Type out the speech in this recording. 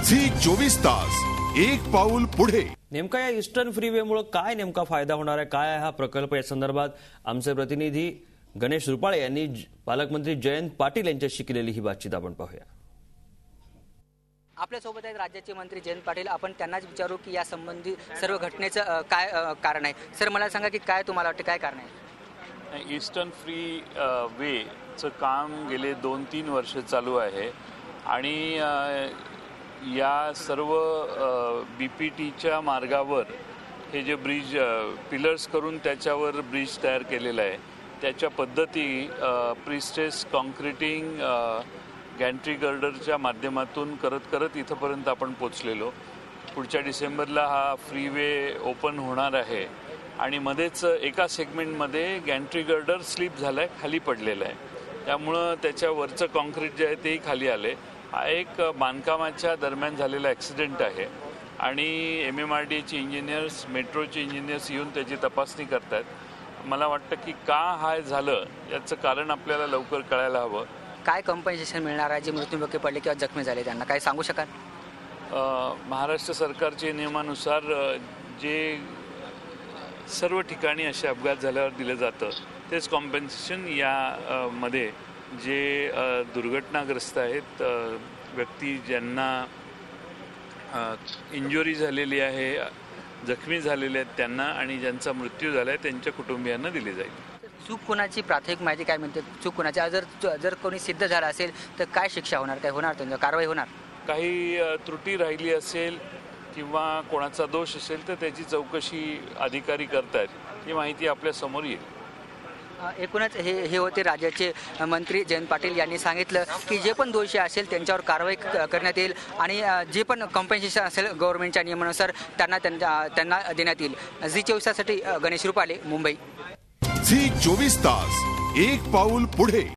Zee 24 तास एक पाऊल पुढे। नेमका या ईस्टर्न फ्रीवेमुळे काय नेमका फायदा होणार आहे, काय आहे हा प्रकल्प, या संदर्भात आमचे प्रतिनिधी गणेश रुपाळे यांनी पालकमंत्री जयंत पाटील यांच्याशी केलेली ही बातचीत आपण पाहूया। आपल्या सोबत आहेत राज्याचे मंत्री जयंत पाटील। आपण त्यांनाच विचारू की या संबंधी सर्व घटनेचं काय कारण आहे। सर, मला सांगा की काय तुम्हाला वाटतं, काय कारण आहे? ईस्टर्न फ्री वेचं काम गेले 2-3 वर्ष चालू आहे आणि या सर्व BPTच्या मार्गावर हे जे ब्रिज पिलर्स करून त्याच्यावर ब्रिज तयार केलेला आहे, त्याच्या पद्धती प्रीस्ट्रेस कॉन्क्रिटिंग गॅन्ट्री गर्डरच्या माध्यमातून करत इथपर्यंत आपण पोचलेलो। पुढच्या डिसेंबरला हा फ्रीवे ओपन होणार आहे आणि मध्येच एका सेगमेंटमध्ये गॅन्ट्री गर्डर स्लिप झाला आहे, खाली पडलेला आहे, त्यामुळं त्याच्यावरचं कॉन्क्रीट जे आहे तेही खाली आले। हा एक बांधकामाच्या दरम्यान झालेला ॲक्सिडेंट आहे आणि MMRDAचे इंजिनियर्स, मेट्रोचे इंजिनियर्स येऊन त्याची तपासणी करत आहेत। मला वाटतं की का हा झालं याचं कारण आपल्याला लवकर कळायला हवं। काय कॉम्पन्सेशन मिळणार आहे जे मृत्युमुखी पडले किंवा जखमी झाले, त्यांना काय सांगू शकाल? महाराष्ट्र सरकारच्या नियमानुसार जे सर्व ठिकाणी असे अपघात झाल्यावर दिलं जातं तेच कॉम्पन्सेशन या मध्ये जे दुर्घटनाग्रस्त आहेत, व्यक्ती ज्यांना इंजुरी झालेली आहे, जखमी झालेले आहेत त्यांना, आणि ज्यांचा मृत्यू झाला आहे त्यांच्या कुटुंबियांना दिली जाईल। चूक कोणाची, प्राथमिक माहिती काय म्हणते, चूक कोणाची? जर कोणी सिद्ध झालं असेल तर काय शिक्षा होणार, काय होणार, त्यांच्यावर कारवाई होणार? काही त्रुटी राहिली असेल किंवा कोणाचा दोष असेल तर त्याची चौकशी अधिकारी करतायत, ही माहिती आपल्या समोर येईल। एकूणच हे होते राज्याचे मंत्री जयंत पाटील यांनी सांगितलं की जे पण दोषी असेल त्यांच्यावर कारवाई करण्यात येईल आणि जे पण कॉम्पन्सेशन असेल गव्हर्नमेंटच्या नियमानुसार त्यांना देण्यात येईल। झी 24 ताससाठी गणेश रुपाळे, मुंबई। झी 24 तास एक पाऊल पुढे।